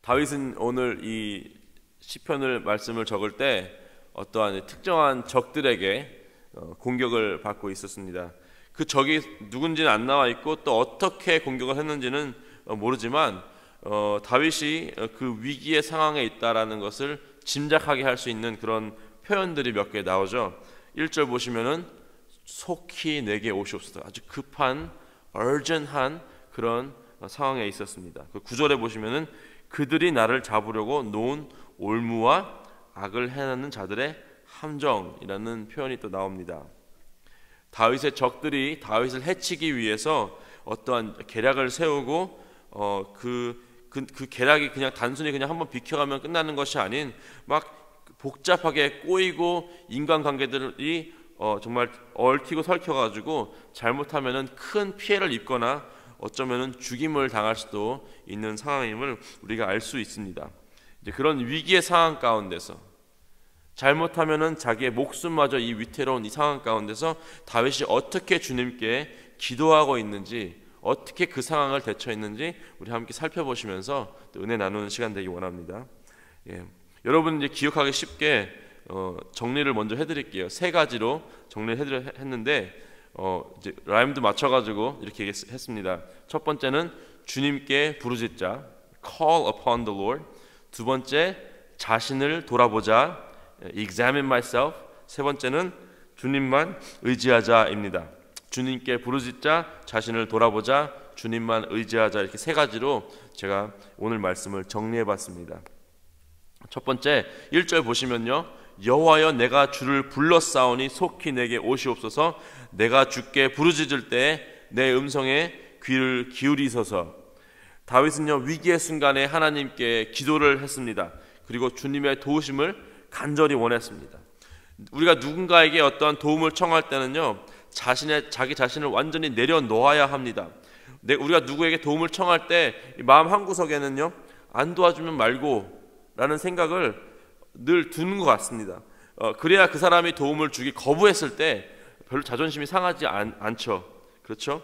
다윗은 오늘 이 시편을 말씀을 적을 때 어떠한 특정한 적들에게 공격을 받고 있었습니다. 그 적이 누군지는 안 나와 있고 또 어떻게 공격을 했는지는 모르지만 다윗이 그 위기의 상황에 있다라는 것을 짐작하게 할 수 있는 그런 표현들이 몇 개 나오죠. 1절 보시면은 속히 내게 오시옵소서. 아주 급한 urgent한 그런 상황에 있었습니다. 그 9절에 보시면은 그들이 나를 잡으려고 놓은 올무와 악을 행하는 자들의 함정이라는 표현이 또 나옵니다. 다윗의 적들이 다윗을 해치기 위해서 어떠한 계략을 세우고 그 계략이 그냥 단순히 그냥 한번 비켜가면 끝나는 것이 아닌 막 복잡하게 꼬이고 인간관계들이 정말 얽히고 설켜가지고 잘못하면은 큰 피해를 입거나 어쩌면은 죽임을 당할 수도 있는 상황임을 우리가 알 수 있습니다. 이제 그런 위기의 상황 가운데서 잘못하면은 자기의 목숨마저 이 위태로운 이 상황 가운데서 다윗이 어떻게 주님께 기도하고 있는지, 어떻게 그 상황을 대처했는지 우리 함께 살펴보시면서 또 은혜 나누는 시간 되기 원합니다. 여러분 이제 기억하기 쉽게 정리를 먼저 해드릴게요. 세 가지로 정리를 했는데 이제 라임도 맞춰가지고 이렇게 했습니다. 첫 번째는 주님께 부르짖자, call upon the Lord. 두 번째, 자신을 돌아보자, examine myself. 세 번째는 주님만 의지하자입니다. 주님께 부르짖자, 자신을 돌아보자, 주님만 의지하자, 이렇게 세 가지로 제가 오늘 말씀을 정리해봤습니다. 첫 번째 1절 보시면요, 여호와여 내가 주를 불렀사오니 속히 내게 오시옵소서. 내가 주께 부르짖을 때 내 음성에 귀를 기울이소서. 다윗은요 위기의 순간에 하나님께 기도를 했습니다. 그리고 주님의 도우심을 간절히 원했습니다. 우리가 누군가에게 어떠한 도움을 청할 때는요 자기 자신을 완전히 내려놓아야 합니다. 우리가 누구에게 도움을 청할 때 마음 한구석에는요 안 도와주면 말고 라는 생각을 늘 두는 것 같습니다. 그래야 그 사람이 도움을 주기 거부했을 때 별로 자존심이 상하지 않죠. 그렇죠?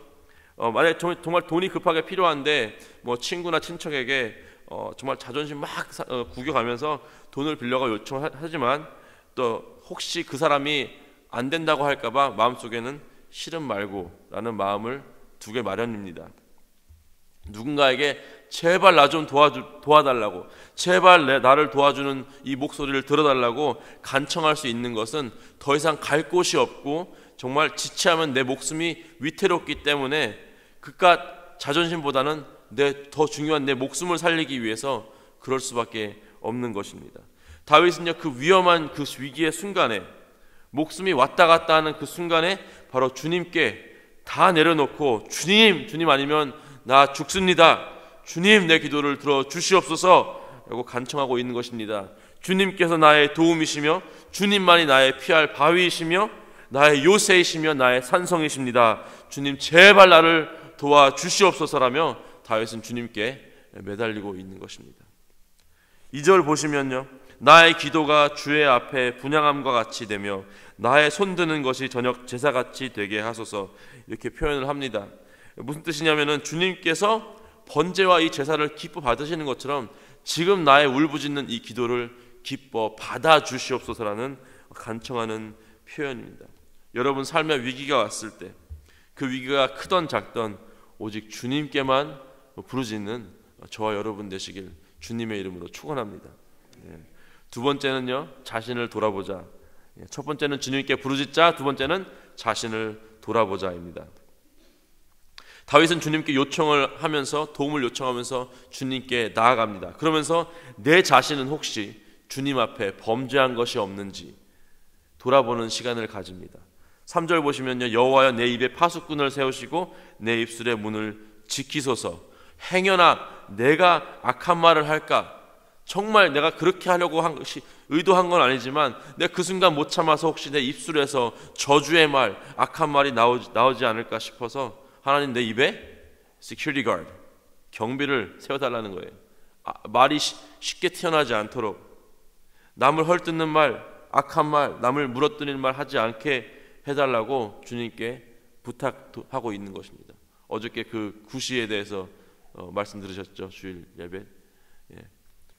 만약에 정말 돈이 급하게 필요한데 뭐 친구나 친척에게 정말 자존심 막 구겨가면서 돈을 빌려가 요청하지만 또 혹시 그 사람이 안 된다고 할까봐 마음속에는 싫음 말고 라는 마음을 두게 마련입니다. 누군가에게 제발 나 좀 도와달라고, 제발 나를 도와주는 이 목소리를 들어달라고 간청할 수 있는 것은 더 이상 갈 곳이 없고 정말 지체하면 내 목숨이 위태롭기 때문에 그깟 자존심보다는 더 중요한 내 목숨을 살리기 위해서 그럴 수밖에 없는 것입니다. 다윗은요 그 위험한 그 위기의 순간에, 목숨이 왔다 갔다 하는 그 순간에 바로 주님께 다 내려놓고 주님 아니면 나 죽습니다. 주님 내 기도를 들어 주시옵소서 라고 간청하고 있는 것입니다. 주님께서 나의 도움이시며 주님만이 나의 피할 바위이시며 나의 요새이시며 나의 산성이십니다. 주님 제발 나를 도와주시옵소서라며 다윗은 주님께 매달리고 있는 것입니다. 2절 보시면요, 나의 기도가 주의 앞에 분향함과 같이 되며 나의 손드는 것이 저녁 제사같이 되게 하소서, 이렇게 표현을 합니다. 무슨 뜻이냐면은 주님께서 번제와 이 제사를 기뻐 받으시는 것처럼 지금 나의 울부짖는 이 기도를 기뻐 받아 주시옵소서라는 간청하는 표현입니다. 여러분 삶의 위기가 왔을 때 그 위기가 크던 작던 오직 주님께만 부르짖는 저와 여러분 되시길 주님의 이름으로 축원합니다. 두 번째는요, 자신을 돌아보자. 첫 번째는 주님께 부르짖자, 두 번째는 자신을 돌아보자입니다. 다윗은 주님께 요청을 하면서, 도움을 요청하면서 주님께 나아갑니다. 그러면서 내 자신은 혹시 주님 앞에 범죄한 것이 없는지 돌아보는 시간을 가집니다. 3절 보시면요, 여호와여 내 입에 파수꾼을 세우시고 내 입술의 문을 지키소서. 행여나 내가 악한 말을 할까? 정말 내가 그렇게 하려고 의도한 건 아니지만 내가 그 순간 못 참아서 혹시 내 입술에서 저주의 말, 악한 말이 나오지 않을까 싶어서 하나님 내 입에 security guard, 경비를 세워달라는 거예요. 말이 쉽게 튀어나오지 않도록, 남을 헐뜯는 말, 악한 말, 남을 물어뜯는 말 하지 않게 해달라고 주님께 부탁하고 있는 것입니다. 어저께 그 구시에 대해서 말씀 들으셨죠? 주일 예배.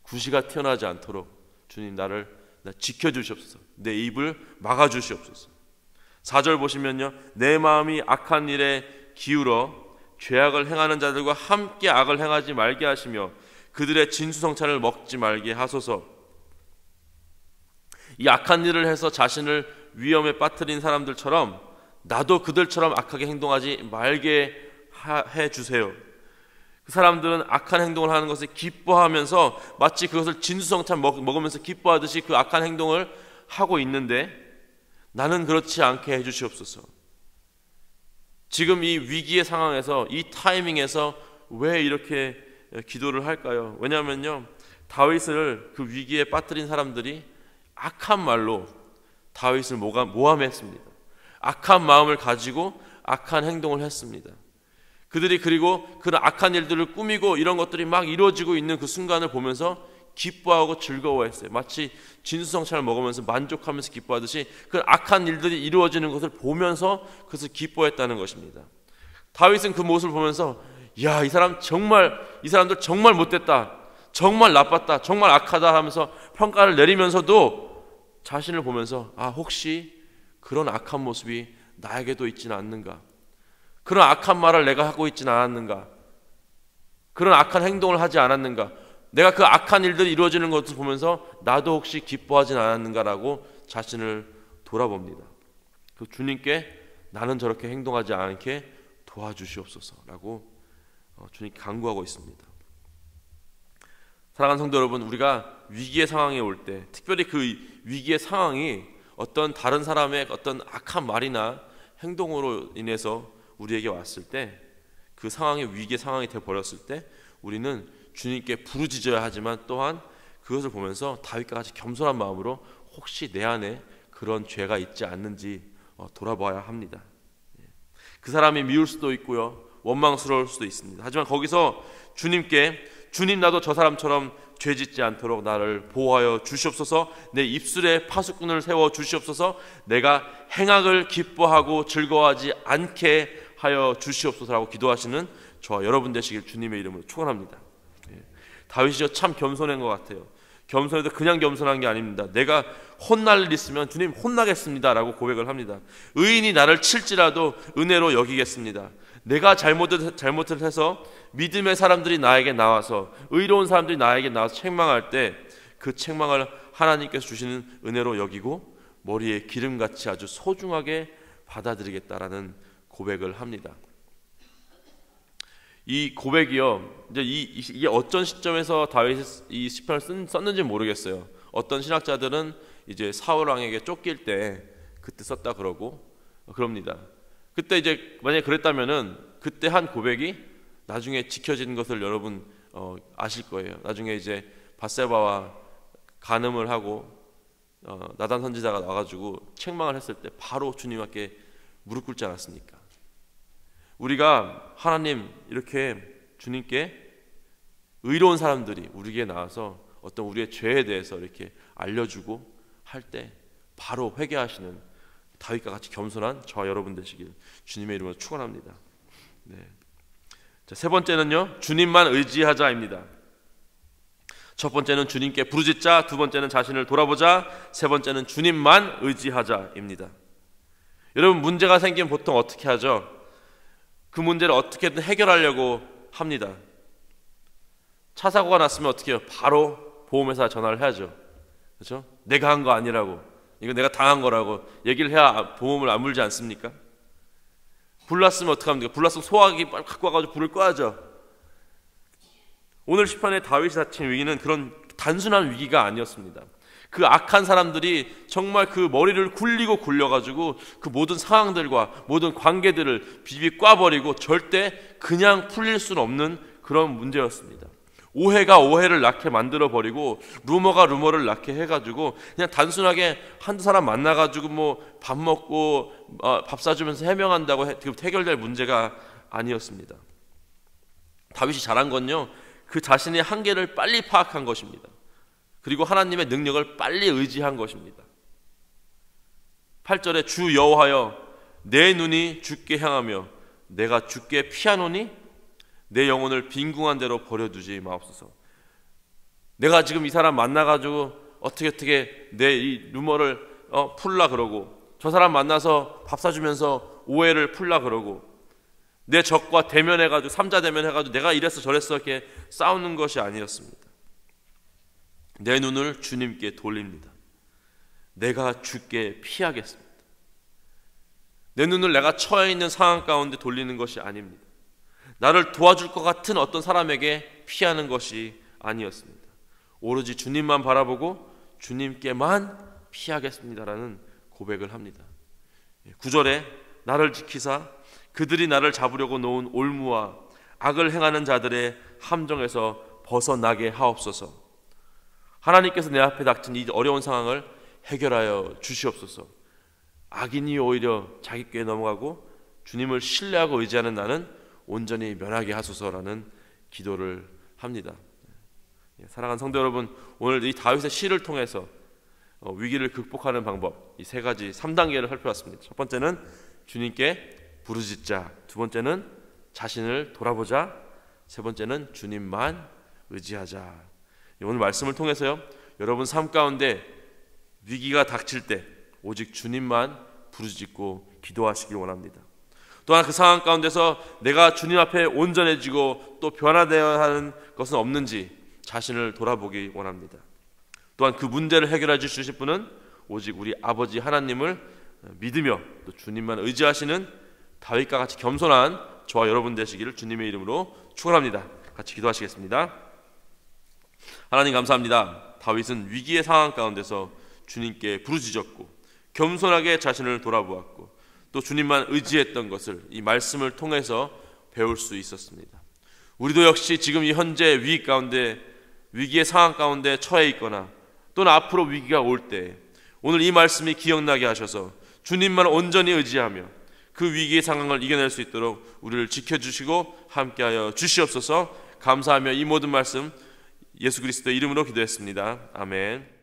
구시가 튀어나오지 않도록 주님 나 지켜주시옵소서. 내 입을 막아주시옵소서. 4절 보시면요, 내 마음이 악한 일에 기울어 죄악을 행하는 자들과 함께 악을 행하지 말게 하시며 그들의 진수성찬을 먹지 말게 하소서. 이 악한 일을 해서 자신을 위험에 빠뜨린 사람들처럼 나도 그들처럼 악하게 행동하지 말게 해주세요. 그 사람들은 악한 행동을 하는 것을 기뻐하면서 마치 그것을 진수성찬 먹으면서 기뻐하듯이 그 악한 행동을 하고 있는데 나는 그렇지 않게 해주시옵소서. 지금 이 위기의 상황에서, 이 타이밍에서 왜 이렇게 기도를 할까요? 왜냐하면요, 다윗을 그 위기에 빠뜨린 사람들이 악한 말로 다윗을 모함했습니다. 악한 마음을 가지고 악한 행동을 했습니다. 그들이 그리고 그런 악한 일들을 꾸미고 이런 것들이 막 이루어지고 있는 그 순간을 보면서 기뻐하고 즐거워했어요. 마치 진수성찬을 먹으면서 만족하면서 기뻐하듯이 그 악한 일들이 이루어지는 것을 보면서 그것을 기뻐했다는 것입니다. 다윗은 그 모습을 보면서 야, 이 사람들 정말 못됐다, 정말 나빴다, 정말 악하다 하면서 평가를 내리면서도 자신을 보면서 혹시 그런 악한 모습이 나에게도 있지는 않는가, 그런 악한 말을 내가 하고 있지는 않았는가, 그런 악한 행동을 하지 않았는가, 내가 그 악한 일들이 이루어지는 것을 보면서 나도 혹시 기뻐하진 않았는가라고 자신을 돌아봅니다. 그 주님께 나는 저렇게 행동하지 않게 도와주시옵소서라고 주님께 간구하고 있습니다. 사랑하는 성도 여러분, 우리가 위기의 상황에 올 때, 특별히 그 위기의 상황이 어떤 다른 사람의 어떤 악한 말이나 행동으로 인해서 우리에게 왔을 때, 그 상황이 위기의 상황이 되어버렸을 때 우리는 주님께 부르짖어야 하지만 또한 그것을 보면서 다윗과 같이 겸손한 마음으로 혹시 내 안에 그런 죄가 있지 않는지 돌아봐야 합니다. 그 사람이 미울 수도 있고요, 원망스러울 수도 있습니다. 하지만 거기서 주님께 주님, 나도 저 사람처럼 죄짓지 않도록 나를 보호하여 주시옵소서, 내 입술에 파수꾼을 세워 주시옵소서, 내가 행악을 기뻐하고 즐거워하지 않게 하여 주시옵소서라고 기도하시는 저와 여러분 되시길 주님의 이름으로 축원합니다. 다윗이 참 겸손한 것 같아요. 겸손해도 그냥 겸손한 게 아닙니다. 내가 혼날 일 있으면 주님 혼나겠습니다 라고 고백을 합니다. 의인이 나를 칠지라도 은혜로 여기겠습니다. 내가 잘못을 해서 믿음의 사람들이 나에게 나와서, 의로운 사람들이 나에게 나와서 책망할 때 그 책망을 하나님께서 주시는 은혜로 여기고 머리에 기름같이 아주 소중하게 받아들이겠다라는 고백을 합니다. 이 고백이요, 이제 이게 어떤 시점에서 다윗이 이 시편을 썼는지 모르겠어요. 어떤 신학자들은 이제 사울 왕에게 쫓길 때 그때 썼다 그럽니다. 그때 이제 만약에 그랬다면은 그때 한 고백이 나중에 지켜지는 것을 여러분 아실 거예요. 나중에 이제 밧세바와 간음을 하고 나단 선지자가 나와가지고 책망을 했을 때 바로 주님 앞에 무릎 꿇지 않았습니까? 우리가 하나님 이렇게 주님께 의로운 사람들이 우리에게 나와서 어떤 우리의 죄에 대해서 이렇게 알려주고 할 때 바로 회개하시는 다윗과 같이 겸손한 저와 여러분 되시길 주님의 이름으로 축원합니다. 네. 자, 세 번째는요, 주님만 의지하자입니다. 첫 번째는 주님께 부르짖자, 두 번째는 자신을 돌아보자, 세 번째는 주님만 의지하자입니다. 여러분, 문제가 생기면 보통 어떻게 하죠? 그 문제를 어떻게든 해결하려고 합니다. 차 사고가 났으면 어떻게 해요? 바로 보험회사 전화를 해야죠. 그렇죠? 내가 한 거 아니라고, 이거 내가 당한 거라고 얘기를 해야 보험을 안 물지 않습니까? 불 났으면 어떡합니까? 불 났으면 소화기 빨리 갖고 와가지고 불을 꺼야죠. 오늘 시편의 다윗이 닥친 위기는 그런 단순한 위기가 아니었습니다. 그 악한 사람들이 정말 그 머리를 굴리고 굴려가지고 그 모든 상황들과 모든 관계들을 비비 꽈버리고 절대 그냥 풀릴 수는 없는 그런 문제였습니다. 오해가 오해를 낳게 만들어버리고 루머가 루머를 낳게 해가지고 그냥 단순하게 한두 사람 만나가지고 뭐 밥 먹고 밥 사주면서 해명한다고 해결될 문제가 아니었습니다. 다윗이 잘한 건요, 그 자신의 한계를 빨리 파악한 것입니다. 그리고 하나님의 능력을 빨리 의지한 것입니다. 8절에 주 여호와여, 내 눈이 주께 향하며 내가 주께 피하노니 내 영혼을 빈궁한 대로 버려두지 마옵소서. 내가 지금 이 사람 만나가지고 어떻게 내 이 루머를 풀라 그러고, 저 사람 만나서 밥 사주면서 오해를 풀라 그러고, 내 적과 대면해가지고 삼자 대면해가지고 내가 이랬어 저랬어 이렇게 싸우는 것이 아니었습니다. 내 눈을 주님께 돌립니다. 내가 주께 피하겠습니다. 내 눈을 내가 처해 있는 상황 가운데 돌리는 것이 아닙니다. 나를 도와줄 것 같은 어떤 사람에게 피하는 것이 아니었습니다. 오로지 주님만 바라보고 주님께만 피하겠습니다라는 고백을 합니다. 9절에 나를 지키사 그들이 나를 잡으려고 놓은 올무와 악을 행하는 자들의 함정에서 벗어나게 하옵소서. 하나님께서 내 앞에 닥친 이 어려운 상황을 해결하여 주시옵소서. 악인이 오히려 자기 꾀에 넘어가고 주님을 신뢰하고 의지하는 나는 온전히 면하게 하소서라는 기도를 합니다. 사랑하는 성도 여러분, 오늘 이 다윗의 시를 통해서 위기를 극복하는 방법, 이 세 가지 3단계를 살펴봤습니다. 첫 번째는 주님께 부르짖자, 두 번째는 자신을 돌아보자, 세 번째는 주님만 의지하자. 오늘 말씀을 통해서요, 여러분 삶 가운데 위기가 닥칠 때 오직 주님만 부르짖고 기도하시길 원합니다. 또한 그 상황 가운데서 내가 주님 앞에 온전해지고 또 변화되어야 하는 것은 없는지 자신을 돌아보기 원합니다. 또한 그 문제를 해결해 주실 분은 오직 우리 아버지 하나님을 믿으며 또 주님만 의지하시는 다윗과 같이 겸손한 저와 여러분 되시기를 주님의 이름으로 축원합니다. 같이 기도하시겠습니다. 하나님 감사합니다. 다윗은 위기의 상황 가운데서 주님께 부르짖었고 겸손하게 자신을 돌아보았고 또 주님만 의지했던 것을 이 말씀을 통해서 배울 수 있었습니다. 우리도 역시 지금 이 현재 위기 가운데, 위기의 상황 가운데 처해 있거나 또는 앞으로 위기가 올 때 오늘 이 말씀이 기억나게 하셔서 주님만 온전히 의지하며 그 위기의 상황을 이겨낼 수 있도록 우리를 지켜주시고 함께하여 주시옵소서. 감사하며 이 모든 말씀 예수 그리스도의 이름으로 기도했습니다. 아멘.